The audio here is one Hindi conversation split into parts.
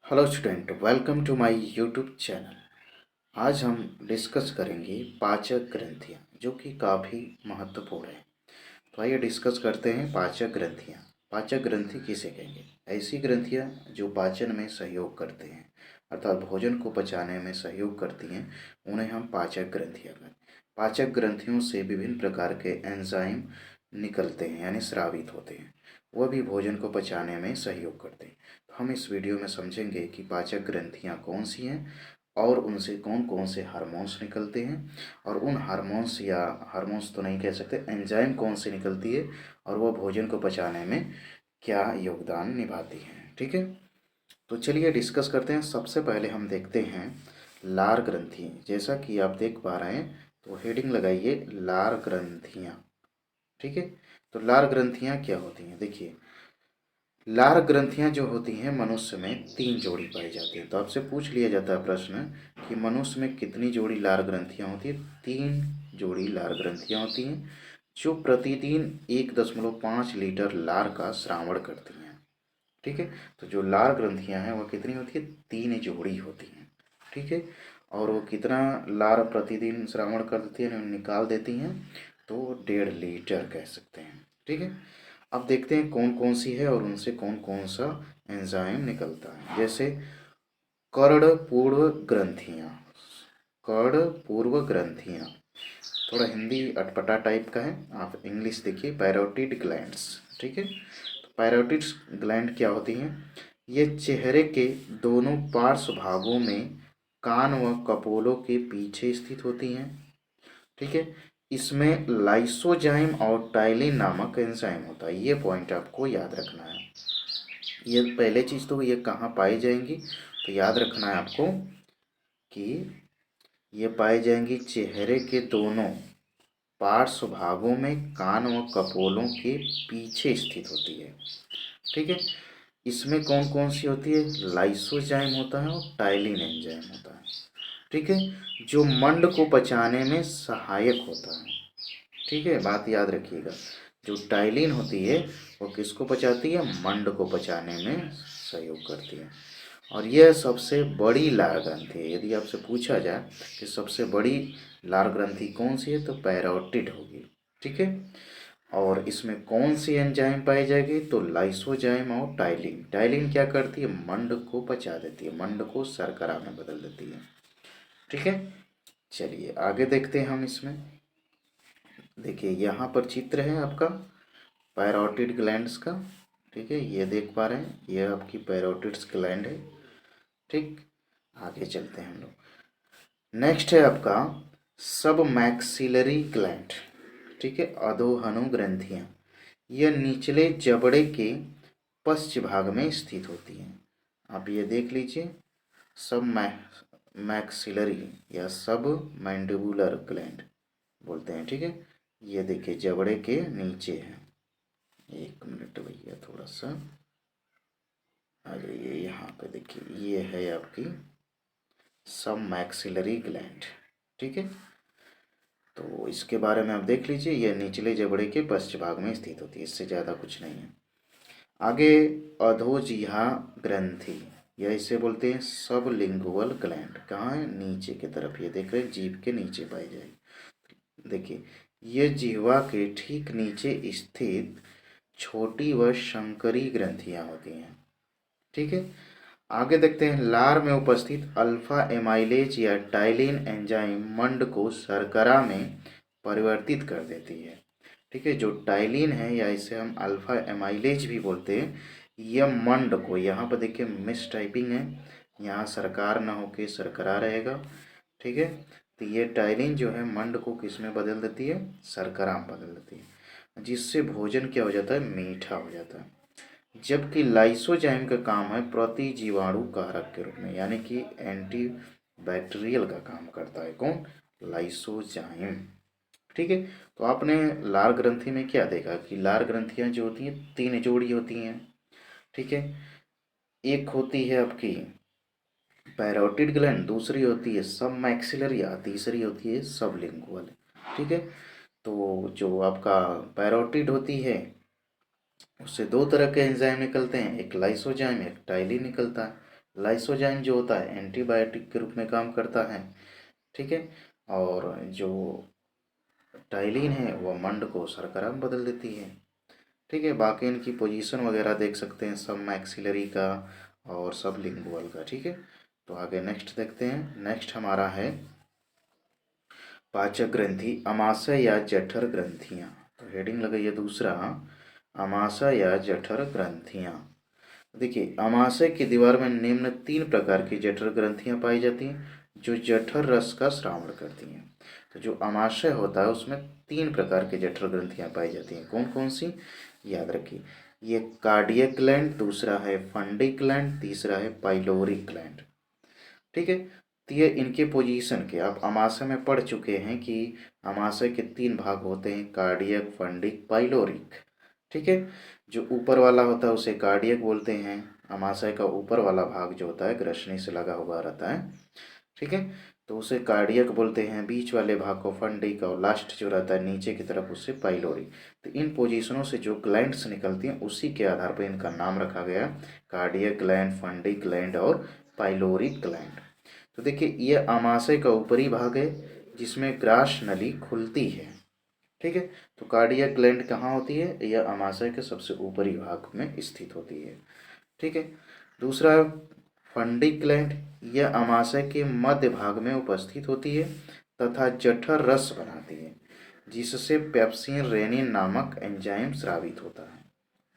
Hello student, welcome to my YouTube channel. आज हम डिस्कस करेंगे पाचक ग्रंथियाँ जो कि काफ़ी महत्वपूर्ण है। तो आइए डिस्कस करते हैं पाचक ग्रंथियाँ। पाचक ग्रंथि किसे कहेंगे? ऐसी ग्रंथियाँ जो पाचन में सहयोग करते हैं, अर्थात भोजन को पचाने में सहयोग करती हैं, उन्हें हम पाचक ग्रंथियाँ कहते हैं। पाचक ग्रंथियों से विभिन्न प्रकार के एंजाइम निकलते हैं यानी स्रावित होते हैं, वह भी भोजन को पचाने में सहयोग करते हैं। तो हम इस वीडियो में समझेंगे कि पाचक ग्रंथियाँ कौन सी हैं और उनसे कौन कौन से हार्मोन्स निकलते हैं, और उन हार्मोन्स या हार्मोन्स तो नहीं कह सकते, एंजाइम कौन सी निकलती है और वह भोजन को पचाने में क्या योगदान निभाती हैं। ठीक है, तो चलिए डिस्कस करते हैं। सबसे पहले हम देखते हैं लार ग्रंथि। जैसा कि आप देख पा रहे हैं, तो हेडिंग लगाइए लार ग्रंथियाँ। ठीक है, तो लार ग्रंथियाँ क्या होती हैं? देखिए, लार ग्रंथियाँ जो होती हैं मनुष्य में 3 जोड़ी पाई जाती हैं। तो आपसे पूछ लिया जाता है प्रश्न कि मनुष्य में कितनी जोड़ी लार ग्रंथियाँ होती हैं? 3 जोड़ी लार ग्रंथियाँ होती हैं जो प्रतिदिन 1.5 लीटर लार का स्रावण करती हैं। ठीक है, तो जो लार ग्रंथियाँ हैं वह कितनी होती है? 3 जोड़ी होती हैं। ठीक है, और वो कितना लार प्रतिदिन श्रावण कर देती है, निकाल देती हैं? तो 1.5 लीटर कह सकते हैं। ठीक है, अब देखते हैं कौन कौन सी है और उनसे कौन कौन सा एंजाइम निकलता है। जैसे कर्ण पूर्व ग्रंथियाँ। कर्ण पूर्व ग्रंथियाँ थोड़ा हिंदी अटपटा टाइप का है, आप इंग्लिश देखिए। Parotid glands. ठीक है, तो पैरोटिड ग्लैंड क्या होती हैं? ये चेहरे के दोनों पार्श्व भागों में कान व कपोलों के पीछे स्थित होती हैं। ठीक है, इसमें लाइसोजाइम और टाइलिन नामक एंजाइम होता है। ये पॉइंट आपको याद रखना है। ये पहले चीज़ तो ये कहाँ पाई जाएंगी, तो याद रखना है आपको कि ये पाई जाएंगी चेहरे के दोनों पार्श्व भागों में कान व कपोलों के पीछे स्थित होती है। ठीक है, इसमें कौन कौन सी होती है? लाइसोजाइम होता है और टाइलिन एंजाइम होता है। ठीक है, जो मंड को पचाने में सहायक होता है। ठीक है, बात याद रखिएगा। जो टाइलिन होती है वो किसको पचाती है? मंड को पचाने में सहयोग करती है। और यह सबसे बड़ी लार ग्रंथि है। यदि आपसे पूछा जाए कि सबसे बड़ी लार ग्रंथि कौन सी है, तो पैरोटिड होगी। ठीक है, और इसमें कौन सी एंजाइम पाई जाएगी? तो लाइसोजाइम और टाइलिन। टाइलिन क्या करती है? मंड को पचा देती है, मंड को शर्करा में बदल देती है। ठीक है, चलिए आगे देखते हैं हम इसमें। देखिए यहाँ पर चित्र है आपका पैरोटिड ग्लैंड्स का। ठीक है, ये देख पा रहे हैं, ये आपकी पैरोटिड्स ग्लैंड है। ठीक, आगे चलते हैं हम लोग। नेक्स्ट है आपका सब मैक्सिलरी ग्लैंड। ठीक है, अधोहनु ग्रंथियाँ। यह निचले जबड़े के पश्च भाग में स्थित होती हैं। आप ये देख लीजिए, सब मैक्सिलरी या सब मैंडिबुलर ग्लैंड बोलते हैं। ठीक है, ये देखिए जबड़े के नीचे है। एक मिनट भैया, थोड़ा सा आ जाइए यहाँ पे। देखिए ये है आपकी सब मैक्सिलरी ग्लैंड। ठीक है, तो इसके बारे में आप देख लीजिए, यह निचले जबड़े के पश्च भाग में स्थित होती है, इससे ज़्यादा कुछ नहीं है। आगे अधोजिह्वा ग्रंथि, या इसे बोलते हैं सब लिंगुअल ग्लैंड। कहाँ है? नीचे की तरफ, ये देख रहे हैं, जीभ के नीचे पाई जाएगी। देखिए, ये जिह्वा के ठीक नीचे स्थित छोटी व शंकरी ग्रंथियाँ होती हैं। ठीक है, आगे देखते हैं लार में उपस्थित अल्फा एमाइलेज या टाइलिन एंजाइम मंड को शर्करा में परिवर्तित कर देती है। ठीक है, जो टाइलिन है या इसे हम अल्फा एमाइलेज भी बोलते हैं, यह मंड को, यहाँ पर देखिए मिस टाइपिंग है, यहाँ सरकार ना होके शर्करा रहेगा। ठीक है, तो ये टाइलिन जो है मंड को किस में बदल देती है? शर्करा में बदल देती है, जिससे भोजन क्या हो जाता है? मीठा हो जाता है। जबकि लाइसोजाइम का काम है प्रतिजीवाणु कारक के रूप में, यानी कि एंटी बैक्टीरियल का काम करता है। कौन? लाइसोजाइम। ठीक है, तो आपने लार ग्रंथि में क्या देखा कि लार ग्रंथियां जो होती हैं 3 जोड़ी होती हैं। ठीक है, एक होती है आपकी पैरोटिड ग्लैंड, दूसरी होती है सब मैक्सिलरी, तीसरी होती है सब लिंगुअल। ठीक है, तो जो आपका पैरोटिड होती है उससे 2 तरह के एंजाइम निकलते हैं, एक लाइसोजाइम एक टाइलिन निकलता है। लाइसोजाइम जो होता है एंटीबायोटिक के रूप में काम करता है, ठीक है। और जो टाइलिन है वो मंड को शर्करा में बदल देती है, ठीक है। बाकी इनकी पोजीशन वगैरह देख सकते हैं, सब मैक्सिलरी का और सब लिंगुअल का, ठीक है। तो आगे नेक्स्ट देखते हैं। नेक्स्ट हमारा है पाचक ग्रंथि अमाशय या जठर ग्रंथियाँ। तो हेडिंग लगाइए दूसरा, अमाशय या जठर ग्रंथियाँ। देखिए, अमाशय की दीवार में निम्न 3 प्रकार की जठर ग्रंथियाँ पाई जाती हैं जो जठर रस का श्रावण करती हैं। तो जो अमाशय होता है उसमें 3 प्रकार की जठर ग्रंथियाँ पाई जाती हैं। कौन कौन सी, याद रखिए। ये कार्डियक ग्लैंड, दूसरा है फंडिक ग्लैंड, तीसरा है पाइलोरिक ग्लैंड, ठीक है। तो ये इनके पोजीशन के आप अमाशय में पढ़ चुके हैं कि अमाशय के 3 भाग होते हैं, कार्डियक, फंडिक, पाइलोरिक, ठीक है। जो ऊपर वाला होता है उसे कार्डियक बोलते हैं। अमाशय का ऊपर वाला भाग जो होता है ग्रसनी से लगा हुआ रहता है, ठीक है, तो उसे कार्डियक बोलते हैं। बीच वाले भाग को फंडिक और लास्ट जो रहता है नीचे की तरफ उसे पाइलोरिक। तो इन पोजीशनों से जो ग्लैंड्स निकलती हैं उसी के आधार पर इनका नाम रखा गया, कार्डियक ग्लैंड, फंडिक ग्लैंड और पाइलोरिक ग्लैंड। तो देखिए, ये अमाशय का ऊपरी भाग है जिसमें ग्रास नली खुलती है, ठीक है। तो कार्डियक ग्लैंड कहाँ होती है, यह अमाशय के सबसे ऊपरी भाग में स्थित होती है, ठीक है। दूसरा फंडिक ग्लैंड, यह अमाशय के मध्य भाग में उपस्थित होती है तथा जठर रस बनाती है जिससे पेप्सिन रेनिन नामक एंजाइम स्रावित होता है,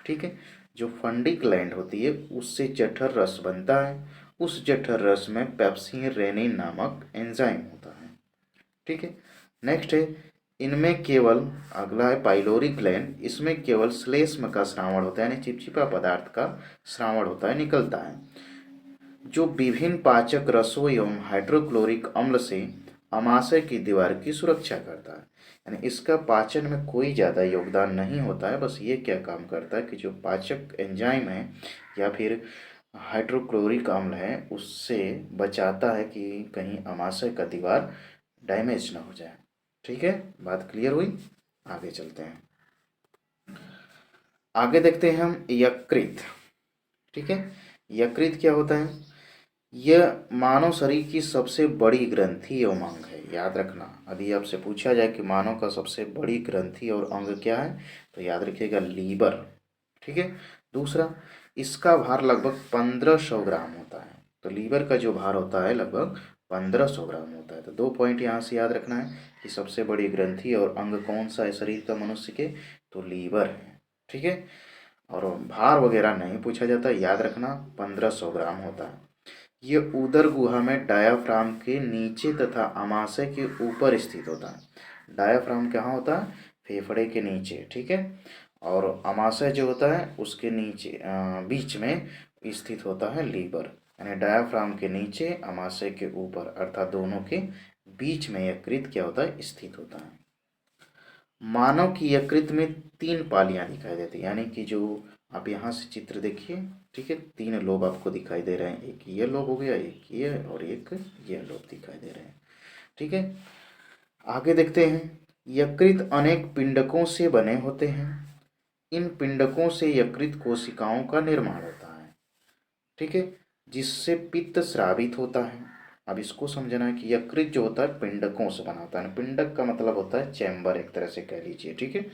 ठीक है। जो फंडिक ग्लैंड होती है उससे जठर रस बनता है, उस जठर रस में पेप्सिन रेनिन नामक एंजाइम होता है, ठीक है। नेक्स्ट है, इनमें केवल, अगला है पाइलोरिक ग्लैंड, इसमें केवल श्लेष्म का श्रावण होता है, यानी चिपचिपा पदार्थ का श्रावण होता है, निकलता है, जो विभिन्न पाचक रसों एवं हाइड्रोक्लोरिक अम्ल से अमाशय की दीवार की सुरक्षा करता है। यानी इसका पाचन में कोई ज़्यादा योगदान नहीं होता है, बस ये क्या काम करता है कि जो पाचक एंजाइम है या फिर हाइड्रोक्लोरिक अम्ल है उससे बचाता है कि कहीं अमाशय का दीवार डैमेज ना हो जाए, ठीक है। बात क्लियर हुई, आगे चलते हैं। आगे देखते हैं हम यकृत, ठीक है। यकृत क्या होता है, यह मानव शरीर की सबसे बड़ी ग्रंथि एवं अंग है, याद रखना। यदि आपसे पूछा जाए कि मानव का सबसे बड़ी ग्रंथि और अंग क्या है तो याद रखिएगा लीवर, ठीक है। दूसरा, इसका भार लगभग 1500 ग्राम होता है। तो लीवर का जो भार होता है लगभग 1500 ग्राम होता है। तो 2 पॉइंट यहाँ से याद रखना है कि सबसे बड़ी ग्रंथि और अंग कौन सा है शरीर का मनुष्य के, तो लीवर है, ठीक है। और भार वगैरह नहीं पूछा जाता, याद रखना 1500 ग्राम होता है। ये उदर गुहा में डायाफ्राम के नीचे तथा अमाशय के ऊपर स्थित होता है। डायाफ्राम कहाँ होता है, फेफड़े के नीचे, ठीक है। और अमाशय जो होता है उसके नीचे बीच में स्थित होता है लीवर। यानी डायाफ्राम के नीचे, अमाशय के ऊपर, अर्थात दोनों के बीच में यकृत क्या होता है, स्थित होता है। मानव की यकृत में 3 पालियां दिखाई देती है, यानी कि जो आप यहाँ से चित्र देखिए, ठीक है, 3 लोब आपको दिखाई दे रहे हैं। एक ये लोब हो गया, एक ये और एक ये लोब दिखाई दे रहे हैं, ठीक है। आगे देखते हैं, यकृत अनेक पिंडकों से बने होते हैं। इन पिंडकों से यकृत कोशिकाओं का निर्माण होता है, ठीक है, जिससे पित्त स्रावित होता है। अब इसको समझना है कि यकृत जो होता है पिंडकों से बना होता है। पिंडक का मतलब होता है चैम्बर, एक तरह से कह लीजिए, ठीक है।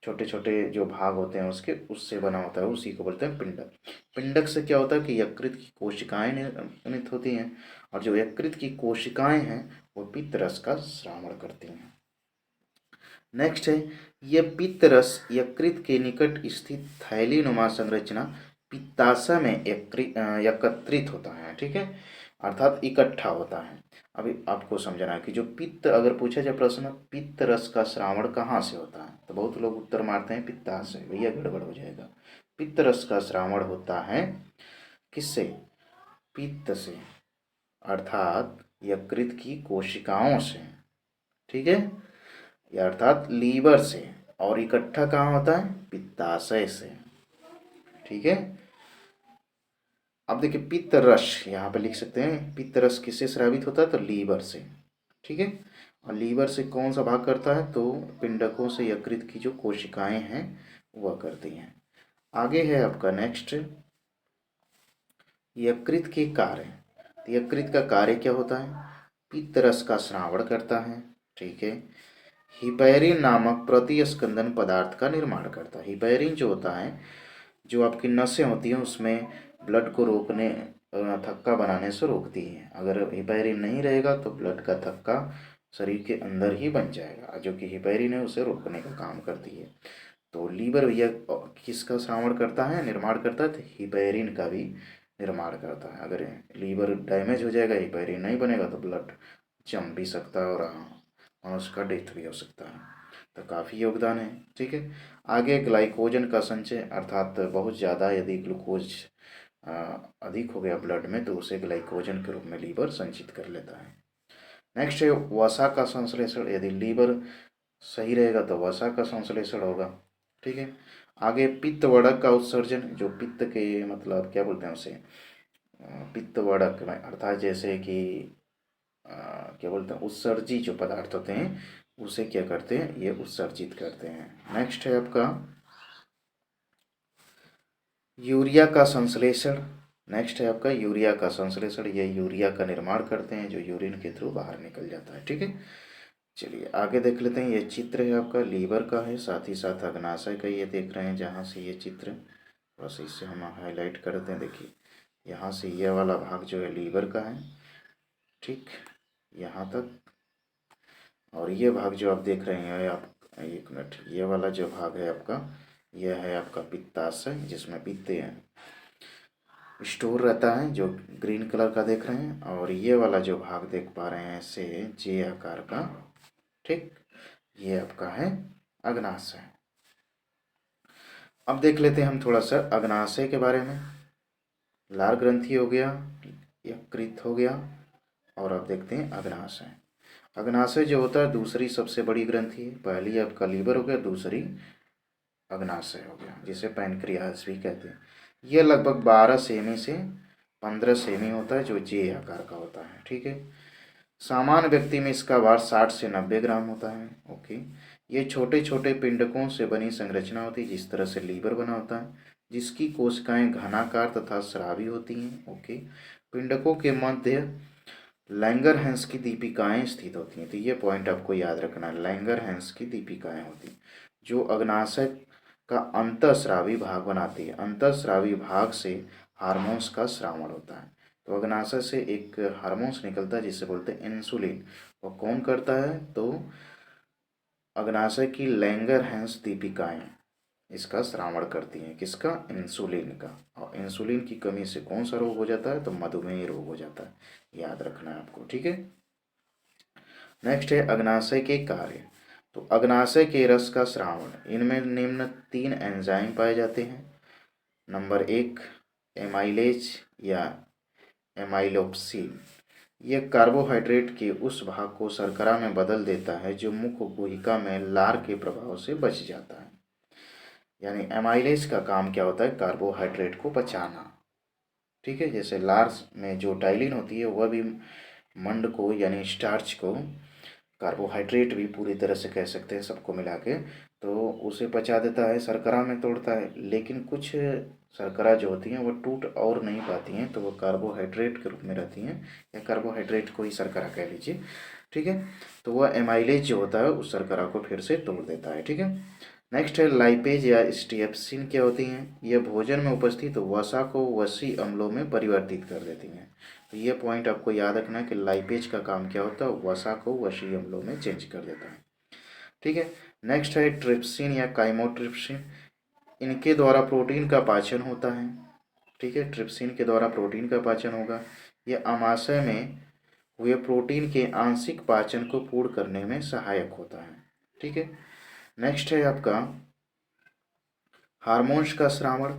छोटे छोटे जो भाग होते हैं उसके, उससे बना होता है, उसी को बोलते हैं पिंडक। पिंडक से क्या होता है कि यकृत की कोशिकाएं निर्मित होती हैं और जो यकृत की कोशिकाएं हैं वो पित्त रस का स्रावण करती हैं। नेक्स्ट है, यह पित्त रस यकृत के निकट स्थित थैलीनुमा संरचना पित्ताशय में एकत्रित होता है, ठीक है, अर्थात इकट्ठा होता है। अभी आपको समझना है कि जो पित्त, अगर पूछा जाए प्रश्न पित्त रस का श्रावण कहाँ से होता है तो बहुत लोग उत्तर मारते हैं पित्ताशय, भैया गड़बड़ हो जाएगा। पित्त रस का श्रावण होता है किससे, पित्त से, अर्थात यकृत की कोशिकाओं से, ठीक है, या अर्थात लीवर से। और इकट्ठा कहाँ होता है, पित्ताशय से, ठीक है। अब देखिए, पित्त रस यहाँ पे लिख सकते हैं, पित्त रस किससे स्रावित होता है तो लीवर से, ठीक है। और लीवर से कौन सा भाग करता है तो पिंडकों से यकृत की जो कोशिकाएं हैं वह करती हैं। आगे है आपका नेक्स्ट, यकृत के कार्य। तो यकृत का कार्य क्या होता है? पित्त रस का स्रावण करता है। ठीक है। हिपैरिन नामक प्रतिस्कंदन पदार्थ का निर्माण करता है। हिपैरिन जो होता है, जो आपकी नसें होती हैं उसमें ब्लड को रोकने, थक्का बनाने से रोकती है। अगर हिपैरिन नहीं रहेगा तो ब्लड का थक्का शरीर के अंदर ही बन जाएगा, जो कि हिपैरिन है उसे रोकने का काम करती है। तो लीवर भैया किसका श्रावण करता है, निर्माण करता है? तो हिपैरिन का भी निर्माण करता है। अगर लीवर डैमेज हो जाएगा, हिपैरिन नहीं बनेगा तो ब्लड जम भी सकता है और उसका डेथ भी हो सकता है। तो काफ़ी योगदान है। ठीक है। आगे ग्लाइकोजन का संचय, अर्थात बहुत ज़्यादा यदि ग्लूकोज अधिक हो गया ब्लड में तो उसे ग्लाइकोजन के रूप में लीवर संचित कर लेता है। नेक्स्ट है वसा का संश्लेषण। यदि लीवर सही रहेगा तो वसा का संश्लेषण होगा। ठीक है। आगे पित्तवर्धक का उत्सर्जन, जो पित्त के मतलब क्या बोलते हैं उसे, पित्तवर्धक में अर्थात जैसे कि क्या बोलते हैं, उत्सर्जी जो पदार्थ होते हैं उसे क्या करते हैं, ये उत्सर्जित करते हैं। नेक्स्ट है आपका यूरिया का संश्लेषण। नेक्स्ट है आपका यूरिया का संश्लेषण। ये यूरिया का निर्माण करते हैं जो यूरिन के थ्रू बाहर निकल जाता है। ठीक है। चलिए आगे देख लेते हैं। ये चित्र है आपका लीवर का है, साथ ही साथ अग्नाशय का ये देख रहे हैं जहाँ से ये चित्र, थोड़ा सा इससे हम हाईलाइट करते हैं। देखिए यहाँ से ये वाला भाग जो है लीवर का है, ठीक, यहाँ तक। और ये भाग जो आप देख रहे हैं, आप एक मिनट, ये वाला जो भाग है आपका, यह है आपका पित्ताशय, जिसमें पित्त स्टोर रहता है, जो ग्रीन कलर का देख रहे हैं। और ये वाला जो भाग देख पा रहे हैं ऐसे जे आकार का, ठीक, ये आपका है अग्नाशय। अब देख लेते हैं हम थोड़ा सा अग्नाशय के बारे में। लार ग्रंथि हो गया, यकृत हो गया, और अब देखते हैं अग्नाशय। अग्नाशय जो होता है दूसरी सबसे बड़ी ग्रंथि है। पहली आपका लीवर हो गया, दूसरी अग्नाशय हो गया, जिसे पैनक्रियास भी कहते हैं। यह लगभग 12 सेमी से 15 सेमी होता है, जो जे आकार का होता है। ठीक है। सामान्य व्यक्ति में इसका भार 60 से 90 ग्राम होता है। ओके। ये छोटे छोटे पिंडकों से बनी संरचना होती है, जिस तरह से लीवर बना होता है, जिसकी कोशिकाएं घनाकार तथा स्रावी होती हैं। ओके। पिंडकों के मध्य लैंगरहैंस की दीपिकाएं स्थित होती हैं। तो ये पॉइंट आपको याद रखना है, लैंगरहैंस की दीपिकाएं होती हैं जो अग्नाशय का अंतःस्रावी भाग बनाती है। अंतःस्रावी भाग से हार्मोन्स का स्रावण होता है। तो अग्नाशय से एक हार्मोन्स निकलता है जिसे बोलते हैं इंसुलिन। वो कौन करता है? तो अग्नाशय की लैंगरहैंस दीपिकाएं इसका श्रावण करती हैं। किसका? इंसुलिन का। और इंसुलिन की कमी से कौन सा रोग हो जाता है? तो मधुमेह रोग हो जाता है। याद रखना है आपको। ठीक है। नेक्स्ट है अग्नाशय के कार्य। तो अग्नाशय के रस का श्रावण, इनमें निम्न 3 एंजाइम पाए जाते हैं। नंबर 1 एमाइलेज या एमाइलोप्सिन। यह कार्बोहाइड्रेट के उस भाग को शर्करा में बदल देता है जो मुख गुहिका में लार के प्रभाव से बच जाता है। यानी एमाइलेज का काम क्या होता है? कार्बोहाइड्रेट को पचाना। ठीक है। जैसे लार में जो टाइलिन होती है वह भी मंड को यानी स्टार्च को, कार्बोहाइड्रेट भी पूरी तरह से कह सकते हैं सबको मिला के, तो उसे पचा देता है, शर्करा में तोड़ता है। लेकिन कुछ शर्करा जो होती हैं वो टूट और नहीं पाती हैं, तो वो कार्बोहाइड्रेट के रूप में रहती हैं, या कार्बोहाइड्रेट को ही शर्करा कह लीजिए। ठीक है। तो वह एमाइलेज जो होता है उस शर्करा को फिर से तोड़ देता है। ठीक है। नेक्स्ट है लाइपेज या स्टेप्सिन। क्या होती हैं? यह भोजन में उपस्थित वसा को वसी अम्लों में परिवर्तित कर देती हैं। तो ये पॉइंट आपको याद रखना है कि लाइपेज का काम क्या होता है? वसा को वसी अम्लों में चेंज कर देता है। ठीक है। नेक्स्ट है ट्रिप्सिन या काइमोट्रिप्सिन। इनके द्वारा प्रोटीन का पाचन होता है। ठीक है। ट्रिप्सिन के द्वारा प्रोटीन का पाचन होगा। यह आमाशय में हुए प्रोटीन के आंशिक पाचन को पूर्ण करने में सहायक होता है। ठीक है। नेक्स्ट है आपका हार्मोन्स का श्रावण।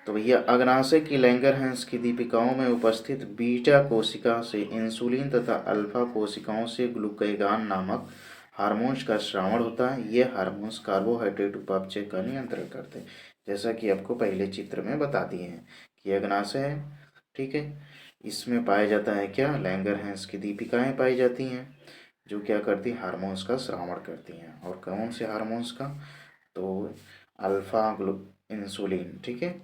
तो भैया अग्नाशय की लैंगरहैंस की दीपिकाओं में उपस्थित बीटा कोशिका से इंसुलिन तथा अल्फा कोशिकाओं से ग्लूकेगान नामक हार्मोन्स का श्रावण होता है। ये हार्मोन्स कार्बोहाइड्रेट उपापचय का नियंत्रण करते हैं, जैसा कि आपको पहले चित्र में बता दिए हैं कि अग्नाशय है। ठीक है। इसमें पाया जाता है क्या? लैंगरहैंस की दीपिकाएं पाई जाती हैं जो क्या करती हैं? हार्मोन्स का श्रावण करती हैं। और कौन से हार्मोन्स का? तो अल्फा इंसुलिन। ठीक है।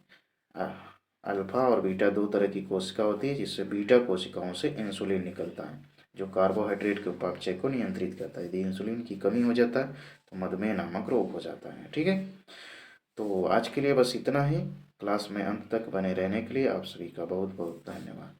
अल्फा और बीटा दो तरह की कोशिका होती है, जिससे बीटा कोशिकाओं से इंसुलिन निकलता है जो कार्बोहाइड्रेट के उपापचय को नियंत्रित करता है। यदि इंसुलिन की कमी हो जाता है तो मधुमेह नामक रोग हो जाता है। ठीक है, तो आज के लिए बस इतना ही। क्लास में अंत तक बने रहने के लिए आप सभी का बहुत बहुत धन्यवाद।